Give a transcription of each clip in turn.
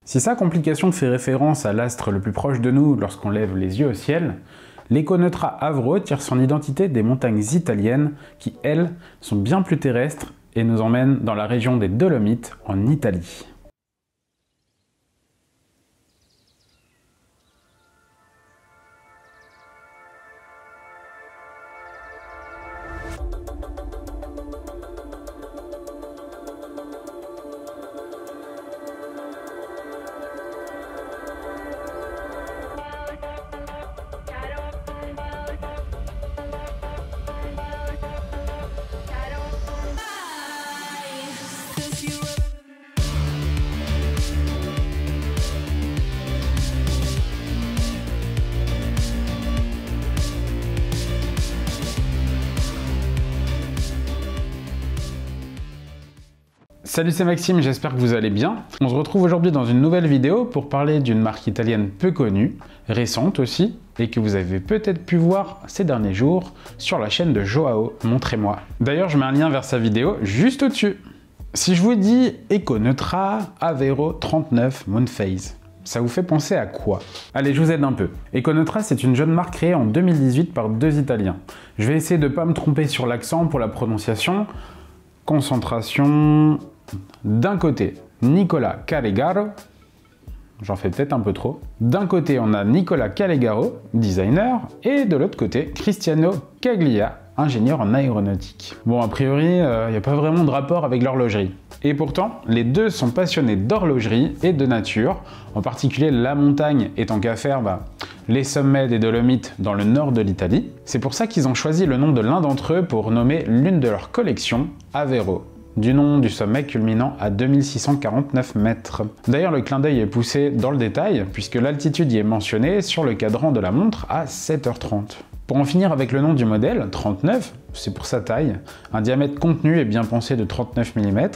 Si sa complication fait référence à l'astre le plus proche de nous lorsqu'on lève les yeux au ciel, l'Econeutra Avro tire son identité des montagnes italiennes qui, elles, sont bien plus terrestres et nous emmènent dans la région des Dolomites en Italie. Salut, c'est Maxime, j'espère que vous allez bien. On se retrouve aujourd'hui dans une nouvelle vidéo pour parler d'une marque italienne peu connue, récente aussi, et que vous avez peut-être pu voir ces derniers jours sur la chaîne de Joao, Montrez-moi. D'ailleurs, je mets un lien vers sa vidéo juste au-dessus. Si je vous dis Econeutra Avero 39 Moonphase, ça vous fait penser à quoi? Allez, je vous aide un peu. Econeutra, c'est une jeune marque créée en 2018 par deux Italiens. Je vais essayer de ne pas me tromper sur l'accent pour la prononciation. Concentration... D'un côté, Nicola Callegaro, j'en fais peut-être un peu trop. D'un côté, on a Nicola Callegaro, designer, et de l'autre côté, Cristiano Caglia, ingénieur en aéronautique. Bon, a priori, il n'y a pas vraiment de rapport avec l'horlogerie. Et pourtant, les deux sont passionnés d'horlogerie et de nature, en particulier la montagne et tant qu'à faire, les sommets des Dolomites dans le nord de l'Italie. C'est pour ça qu'ils ont choisi le nom de l'un d'entre eux pour nommer l'une de leurs collections, Avero, du nom du sommet culminant à 2649 mètres. D'ailleurs, le clin d'œil est poussé dans le détail, puisque l'altitude y est mentionnée sur le cadran de la montre à 7h30. Pour en finir avec le nom du modèle, 39, c'est pour sa taille, un diamètre contenu et bien pensé de 39 mm,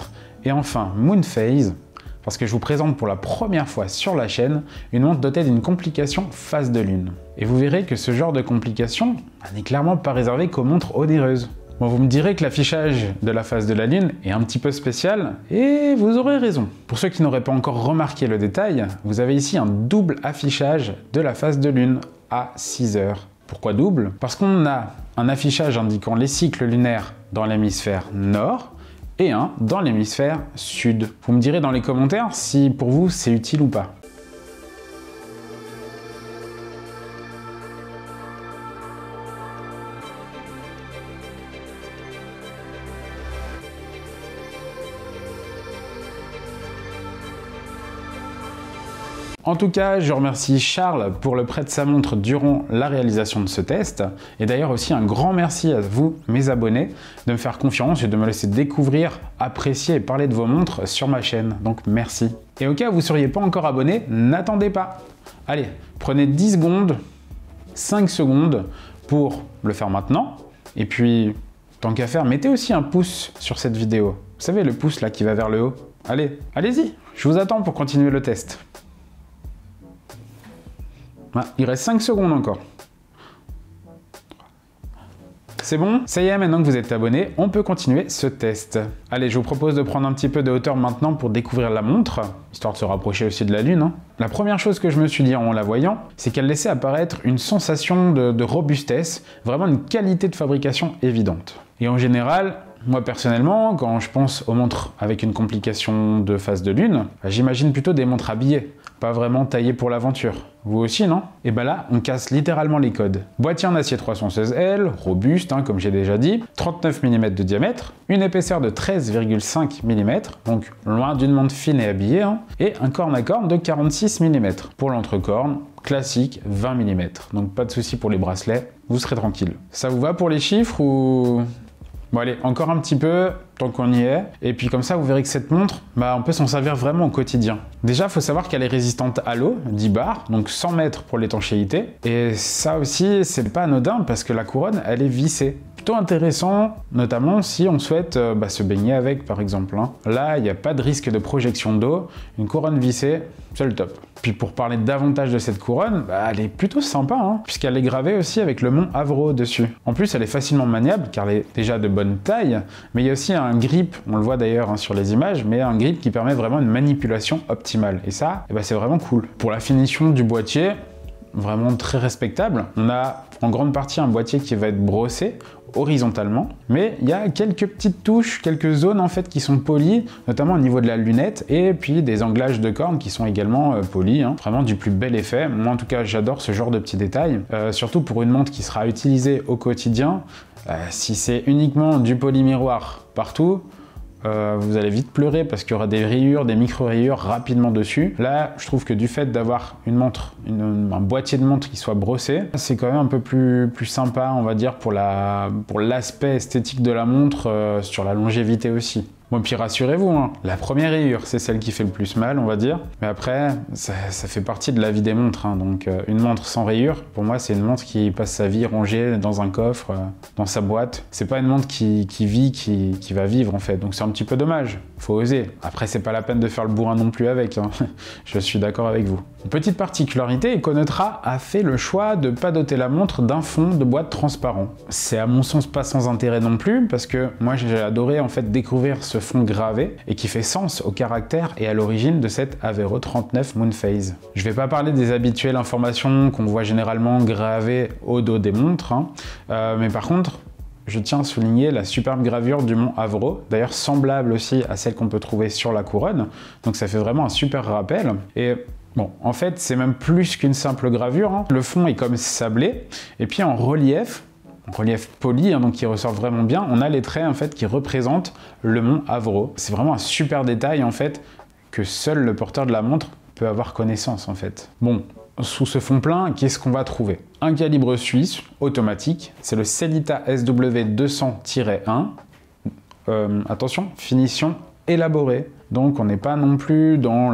et enfin Moonphase, parce que je vous présente pour la première fois sur la chaîne une montre dotée d'une complication phase de lune. Et vous verrez que ce genre de complication n'est clairement pas réservé qu'aux montres onéreuses. Bon, vous me direz que l'affichage de la phase de la Lune est un petit peu spécial, et vous aurez raison. Pour ceux qui n'auraient pas encore remarqué le détail, vous avez ici un double affichage de la phase de Lune à 6 heures. Pourquoi double? Parce qu'on a un affichage indiquant les cycles lunaires dans l'hémisphère nord, et un dans l'hémisphère sud. Vous me direz dans les commentaires si pour vous c'est utile ou pas. En tout cas, je remercie Charles pour le prêt de sa montre durant la réalisation de ce test. Et d'ailleurs aussi un grand merci à vous, mes abonnés, de me faire confiance et de me laisser découvrir, apprécier et parler de vos montres sur ma chaîne. Donc merci. Et au cas où vous ne seriez pas encore abonné, n'attendez pas. Allez, prenez 10 secondes, 5 secondes pour le faire maintenant. Et puis, tant qu'à faire, mettez aussi un pouce sur cette vidéo. Vous savez, le pouce là qui va vers le haut. Allez, allez-y, je vous attends pour continuer le test. Il reste 5 secondes encore. C'est bon? Ça y est, maintenant que vous êtes abonné, on peut continuer ce test. Allez, je vous propose de prendre un petit peu de hauteur maintenant pour découvrir la montre, histoire de se rapprocher aussi de la Lune. La première chose que je me suis dit en la voyant, c'est qu'elle laissait apparaître une sensation de robustesse, vraiment une qualité de fabrication évidente. Et en général, moi personnellement, quand je pense aux montres avec une complication de phase de Lune, j'imagine plutôt des montres habillées, pas vraiment taillées pour l'aventure. Vous aussi, non? Et là, on casse littéralement les codes. Boîtier en acier 316L, robuste, comme j'ai déjà dit, 39 mm de diamètre, une épaisseur de 13,5 mm, donc loin d'une montre fine et habillée, et un corne à corne de 46 mm. Pour l'entrecorne, classique 20 mm, donc pas de souci pour les bracelets, vous serez tranquille. Ça vous va pour les chiffres ou... Bon allez, encore un petit peu, tant qu'on y est. Et puis comme ça, vous verrez que cette montre, on peut s'en servir vraiment au quotidien. Déjà, il faut savoir qu'elle est résistante à l'eau, 10 bars, donc 100 mètres pour l'étanchéité. Et ça aussi, c'est pas anodin parce que la couronne, elle est vissée. Plutôt intéressant, notamment si on souhaite se baigner avec, par exemple. Là, il n'y a pas de risque de projection d'eau. Une couronne vissée, c'est le top. Puis pour parler davantage de cette couronne, elle est plutôt sympa, puisqu'elle est gravée aussi avec le mont Avro dessus. En plus, elle est facilement maniable, car elle est déjà de bonne bonne taille, mais il y a aussi un grip, on le voit d'ailleurs sur les images, mais un grip qui permet vraiment une manipulation optimale. Et ça, c'est vraiment cool. Pour la finition du boîtier, vraiment très respectable. On a en grande partie un boîtier qui va être brossé horizontalement, mais il y a quelques petites touches, quelques zones en fait qui sont polies, notamment au niveau de la lunette, et puis des anglages de cornes qui sont également polis, hein. Vraiment du plus bel effet. Moi en tout cas j'adore ce genre de petits détails, surtout pour une montre qui sera utilisée au quotidien. Si c'est uniquement du polymiroir partout, vous allez vite pleurer parce qu'il y aura des rayures, des micro-rayures rapidement dessus. Là, je trouve que du fait d'avoir une montre, un boîtier de montre qui soit brossé, c'est quand même un peu plus sympa, on va dire, pour l'aspect esthétique de la montre, sur la longévité aussi. Bon, puis rassurez-vous, hein, la première rayure, c'est celle qui fait le plus mal, on va dire. Mais après, ça fait partie de la vie des montres. Hein. Donc, une montre sans rayure, pour moi, c'est une montre qui passe sa vie rangée dans un coffre, dans sa boîte. C'est pas une montre qui vit, qui va vivre, en fait. Donc, c'est un petit peu dommage. Faut oser. Après, c'est pas la peine de faire le bourrin non plus avec. Hein. Je suis d'accord avec vous. Une petite particularité, Econotra a fait le choix de pas doter la montre d'un fond de boîte transparent. C'est à mon sens pas sans intérêt non plus, parce que moi, j'ai adoré, en fait, découvrir ce fond gravé et qui fait sens au caractère et à l'origine de cette Avero 39 Moonphase. Je vais pas parler des habituelles informations qu'on voit généralement gravées au dos des montres, hein, mais par contre, je tiens à souligner la superbe gravure du mont Avro, d'ailleurs semblable aussi à celle qu'on peut trouver sur la couronne, donc ça fait vraiment un super rappel. Et bon, en fait, c'est même plus qu'une simple gravure, hein. Le fond est comme sablé, et puis en relief poli, hein, donc qui ressort vraiment bien, on a les traits en fait qui représentent le mont Avro. C'est vraiment un super détail en fait que seul le porteur de la montre peut avoir connaissance en fait. Bon, sous ce fond plein, qu'est-ce qu'on va trouver? Un calibre suisse automatique, c'est le Sellita SW200-1. Attention, finition élaborée. Donc on n'est pas non plus dans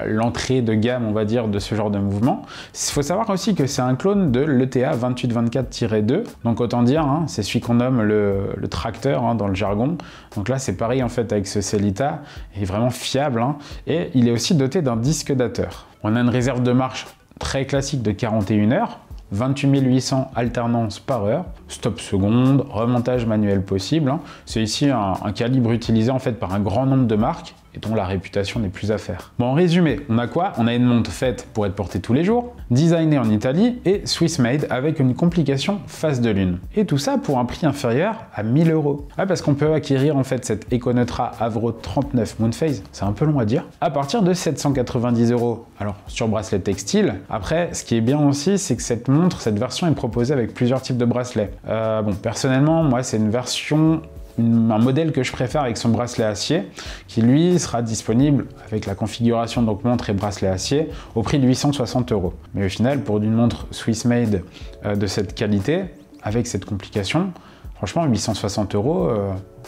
l'entrée de gamme, on va dire, de ce genre de mouvement. Il faut savoir aussi que c'est un clone de l'ETA 2824-2. Donc autant dire, hein, c'est celui qu'on nomme le tracteur, hein, dans le jargon. Donc là c'est pareil en fait avec ce Sellita, il est vraiment fiable, hein, et il est aussi doté d'un disque dateur. On a une réserve de marche très classique de 41 heures. 28 800 alternances par heure, stop seconde, remontage manuel possible. Hein. C'est ici un calibre utilisé en fait par un grand nombre de marques et dont la réputation n'est plus à faire. Bon, en résumé, on a quoi? On a une montre faite pour être portée tous les jours, designée en Italie et Swiss made avec une complication face de lune. Et tout ça pour un prix inférieur à 1000 €. Ah, parce qu'on peut acquérir en fait cette Econotra Avro 39 Moonphase, c'est un peu long à dire, à partir de 790 €. Alors, sur bracelet textile. Après, ce qui est bien aussi, c'est que cette montre, cette version est proposée avec plusieurs types de bracelets. Bon, personnellement, moi, c'est une version, un modèle que je préfère avec son bracelet acier, qui lui sera disponible avec la configuration donc montre et bracelet acier au prix de 860 €. Mais au final, pour une montre Swiss made de cette qualité, avec cette complication, franchement 860 €,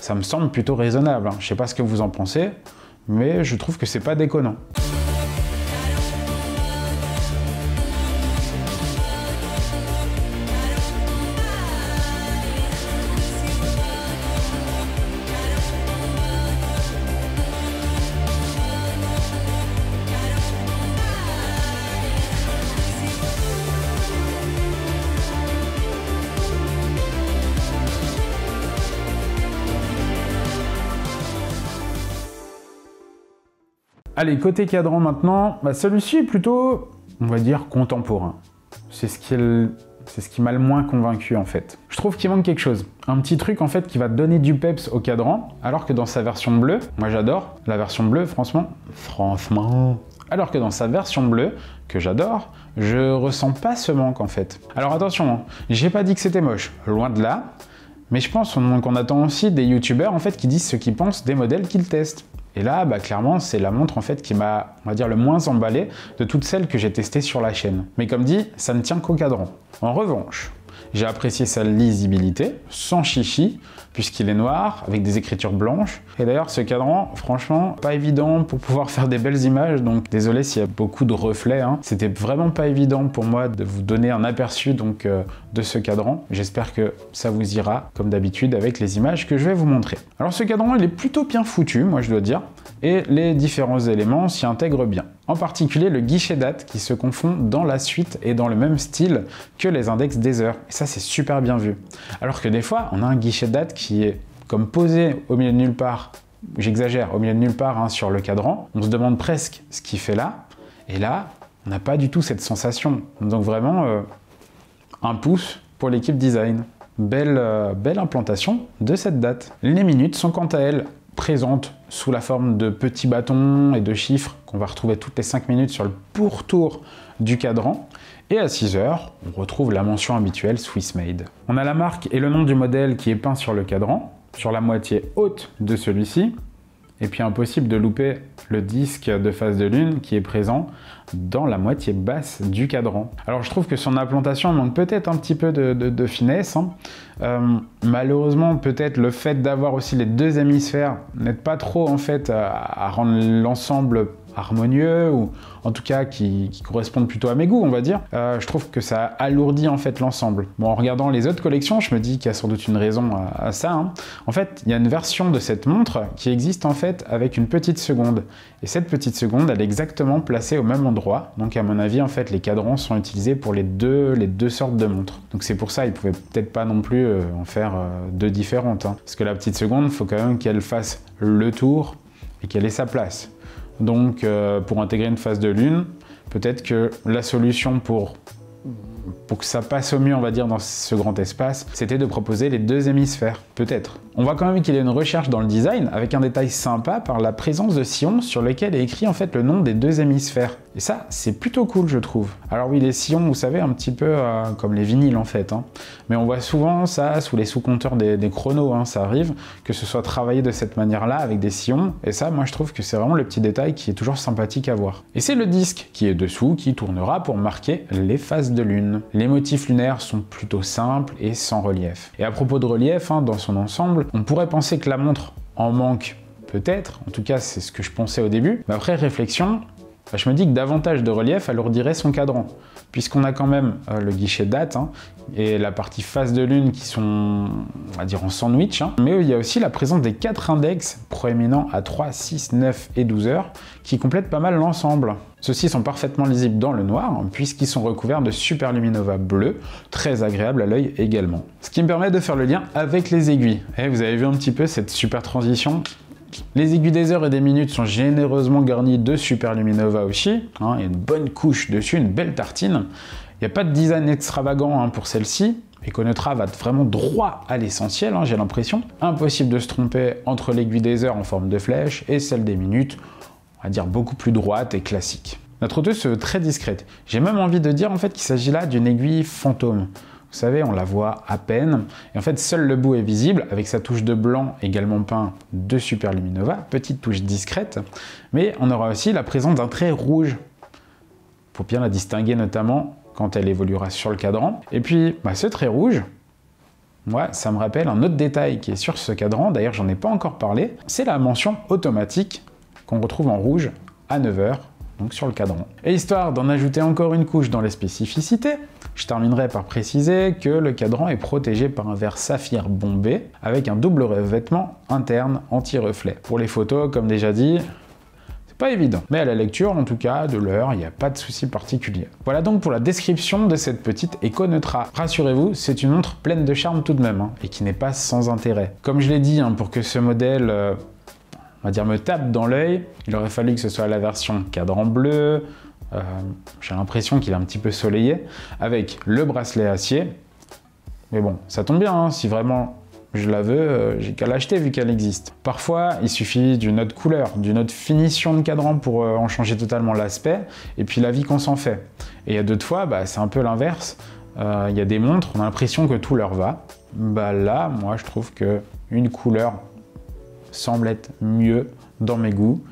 ça me semble plutôt raisonnable. Je sais pas ce que vous en pensez, mais je trouve que c'est pas déconnant. Allez, côté cadran maintenant, celui-ci est plutôt, on va dire, contemporain. C'est ce qui m'a le moins convaincu en fait. Je trouve qu'il manque quelque chose. Un petit truc en fait qui va donner du peps au cadran, alors que dans sa version bleue, moi j'adore la version bleue, franchement. Alors que dans sa version bleue, que j'adore, je ressens pas ce manque en fait. Alors attention, hein, j'ai pas dit que c'était moche, loin de là, mais je pense qu'on attend aussi des youtubeurs en fait qui disent ce qu'ils pensent des modèles qu'ils testent. Et là, clairement, c'est la montre en fait qui m'a, on va dire, le moins emballé de toutes celles que j'ai testées sur la chaîne. Mais comme dit, ça ne tient qu'au cadran. En revanche, j'ai apprécié sa lisibilité, sans chichi, puisqu'il est noir, avec des écritures blanches. Et d'ailleurs, ce cadran, franchement, pas évident pour pouvoir faire des belles images, donc désolé s'il y a beaucoup de reflets, hein. C'était vraiment pas évident pour moi de vous donner un aperçu donc, de ce cadran. J'espère que ça vous ira, comme d'habitude, avec les images que je vais vous montrer. Alors ce cadran, il est plutôt bien foutu, moi je dois dire, et les différents éléments s'y intègrent bien. En particulier le guichet date qui se confond dans la suite et dans le même style que les index des heures. Et ça, c'est super bien vu. Alors que des fois, on a un guichet date qui est comme posé au milieu de nulle part, j'exagère, au milieu de nulle part hein, sur le cadran. On se demande presque ce qu'il fait là. Et là, on n'a pas du tout cette sensation. Donc vraiment, un pouce pour l'équipe design. Belle implantation de cette date. Les minutes sont quant à elles présentes sous la forme de petits bâtons et de chiffres qu'on va retrouver toutes les 5 minutes sur le pourtour du cadran. Et à 6 heures, on retrouve la mention habituelle Swiss Made. On a la marque et le nom du modèle qui est peint sur le cadran, sur la moitié haute de celui-ci. Et puis impossible de louper le disque de phase de lune qui est présent dans la moitié basse du cadran. Alors je trouve que son implantation manque peut-être un petit peu de finesse. Hein. Malheureusement, peut-être le fait d'avoir aussi les deux hémisphères n'aide pas trop en fait à rendre l'ensemble harmonieux ou en tout cas qui correspondent plutôt à mes goûts, on va dire. Je trouve que ça alourdit en fait l'ensemble. Bon, en regardant les autres collections, je me dis qu'il y a sans doute une raison à ça. Hein. En fait, il y a une version de cette montre qui existe en fait avec une petite seconde. Et cette petite seconde, elle est exactement placée au même endroit. Donc à mon avis, en fait, les cadrans sont utilisés pour les deux sortes de montres. Donc c'est pour ça, ils pouvaient peut-être pas non plus en faire deux différentes. Hein. Parce que la petite seconde, il faut quand même qu'elle fasse le tour et qu'elle ait sa place. Donc pour intégrer une phase de lune, peut-être que la solution pour que ça passe au mieux, on va dire, dans ce grand espace, c'était de proposer les deux hémisphères, peut-être. On voit quand même qu'il y a une recherche dans le design, avec un détail sympa par la présence de sillons sur lesquels est écrit en fait le nom des deux hémisphères. Et ça, c'est plutôt cool, je trouve. Alors oui, les sillons, vous savez, un petit peu comme les vinyles en fait. Hein. Mais on voit souvent ça sous les sous-compteurs des chronos, hein. Ça arrive que ce soit travaillé de cette manière-là, avec des sillons. Et ça, moi, je trouve que c'est vraiment le petit détail qui est toujours sympathique à voir. Et c'est le disque qui est dessous, qui tournera pour marquer les phases de lune. Les motifs lunaires sont plutôt simples et sans relief. Et à propos de relief, hein, dans son ensemble, on pourrait penser que la montre en manque peut-être, en tout cas c'est ce que je pensais au début, mais après réflexion, je me dis que davantage de relief alourdirait son cadran, puisqu'on a quand même le guichet date hein, et la partie phase de lune qui sont, on va dire, en sandwich, hein, mais il y a aussi la présence des 4 index proéminents à 3, 6, 9 et 12 heures qui complètent pas mal l'ensemble. Ceux-ci sont parfaitement lisibles dans le noir, puisqu'ils sont recouverts de Superluminova bleu, très agréable à l'œil également. Ce qui me permet de faire le lien avec les aiguilles. Et vous avez vu un petit peu cette super transition. Les aiguilles des heures et des minutes sont généreusement garnies de Superluminova aussi. Hein, il y a une bonne couche dessus, une belle tartine. Il n'y a pas de design extravagant hein, pour celle-ci. Econotra va vraiment droit à l'essentiel, hein, j'ai l'impression. Impossible de se tromper entre l'aiguille des heures en forme de flèche et celle des minutes, on va dire beaucoup plus droite et classique. La trotteuse se veut très discrète. J'ai même envie de dire en fait qu'il s'agit là d'une aiguille fantôme. Vous savez, on la voit à peine. Et en fait, seul le bout est visible, avec sa touche de blanc également peint de Superluminova, petite touche discrète. Mais on aura aussi la présence d'un trait rouge. Il faut bien la distinguer notamment quand elle évoluera sur le cadran. Et puis, ce trait rouge, moi, ça me rappelle un autre détail qui est sur ce cadran, d'ailleurs j'en ai pas encore parlé, c'est la mention automatique qu'on retrouve en rouge à 9 h, donc sur le cadran. Et histoire d'en ajouter encore une couche dans les spécificités, je terminerai par préciser que le cadran est protégé par un verre saphir bombé avec un double revêtement interne anti-reflet. Pour les photos, comme déjà dit, c'est pas évident. Mais à la lecture, en tout cas, de l'heure, il n'y a pas de souci particulier. Voilà donc pour la description de cette petite Econeutra. Rassurez-vous, c'est une montre pleine de charme tout de même, hein, et qui n'est pas sans intérêt. Comme je l'ai dit, hein, pour que ce modèle on va dire me tape dans l'œil, il aurait fallu que ce soit la version cadran bleu, j'ai l'impression qu'il est un petit peu soleillé, avec le bracelet acier. Mais bon, ça tombe bien, hein, si vraiment je la veux, j'ai qu'à l'acheter vu qu'elle existe. Parfois, il suffit d'une autre couleur, d'une autre finition de cadran pour en changer totalement l'aspect, et puis la vie qu'on s'en fait. Et il y a d'autres fois, c'est un peu l'inverse. Il y a des montres, on a l'impression que tout leur va. Là, moi, je trouve qu'une couleur semble être mieux dans mes goûts.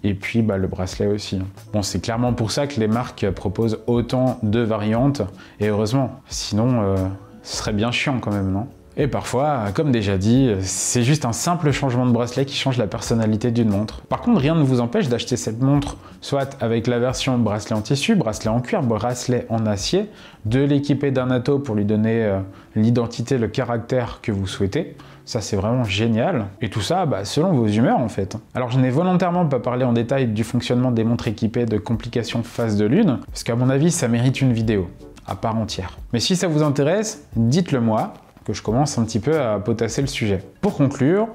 Et puis le bracelet aussi. Bon, c'est clairement pour ça que les marques proposent autant de variantes. Et heureusement, sinon ce serait bien chiant quand même, non? Et parfois, comme déjà dit, c'est juste un simple changement de bracelet qui change la personnalité d'une montre. Par contre, rien ne vous empêche d'acheter cette montre, soit avec la version bracelet en tissu, bracelet en cuir, bracelet en acier, de l'équiper d'un atto pour lui donner l'identité, le caractère que vous souhaitez. Ça, c'est vraiment génial. Et tout ça, selon vos humeurs, en fait. Alors, je n'ai volontairement pas parlé en détail du fonctionnement des montres équipées de complications phase de lune, parce qu'à mon avis, ça mérite une vidéo à part entière. Mais si ça vous intéresse, dites-le moi, que je commence un petit peu à potasser le sujet. Pour conclure,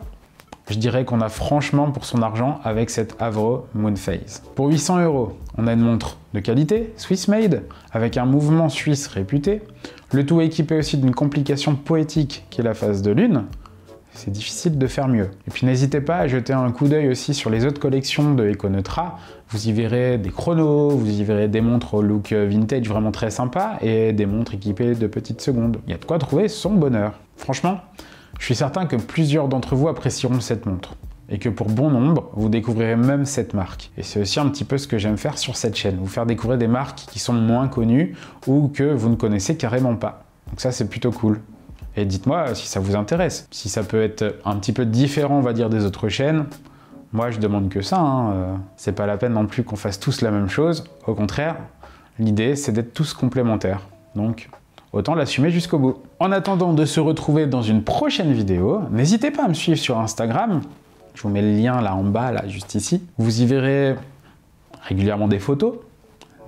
je dirais qu'on a franchement pour son argent avec cette Avro Moonphase. Pour 800 €, on a une montre de qualité, Swiss made, avec un mouvement suisse réputé, le tout équipé aussi d'une complication poétique qui est la phase de lune. C'est difficile de faire mieux. Et puis n'hésitez pas à jeter un coup d'œil aussi sur les autres collections de Econeutra. Vous y verrez des chronos, vous y verrez des montres au look vintage vraiment très sympa et des montres équipées de petites secondes. Il y a de quoi trouver son bonheur. Franchement, je suis certain que plusieurs d'entre vous apprécieront cette montre. Et que pour bon nombre, vous découvrirez même cette marque. Et c'est aussi un petit peu ce que j'aime faire sur cette chaîne, vous faire découvrir des marques qui sont moins connues ou que vous ne connaissez carrément pas. Donc ça, c'est plutôt cool. Et dites-moi si ça vous intéresse. Si ça peut être un petit peu différent, on va dire, des autres chaînes, moi je demande que ça. C'est pas la peine non plus qu'on fasse tous la même chose. Au contraire, l'idée c'est d'être tous complémentaires. Donc, autant l'assumer jusqu'au bout. En attendant de se retrouver dans une prochaine vidéo, n'hésitez pas à me suivre sur Instagram. Je vous mets le lien là en bas, là, juste ici. Vous y verrez régulièrement des photos,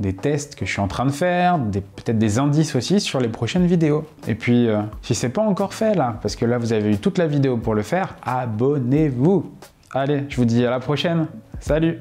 des tests que je suis en train de faire, peut-être des indices aussi sur les prochaines vidéos. Et puis, si c'est pas encore fait là, parce que là vous avez eu toute la vidéo pour le faire, abonnez-vous. Allez, je vous dis à la prochaine. Salut!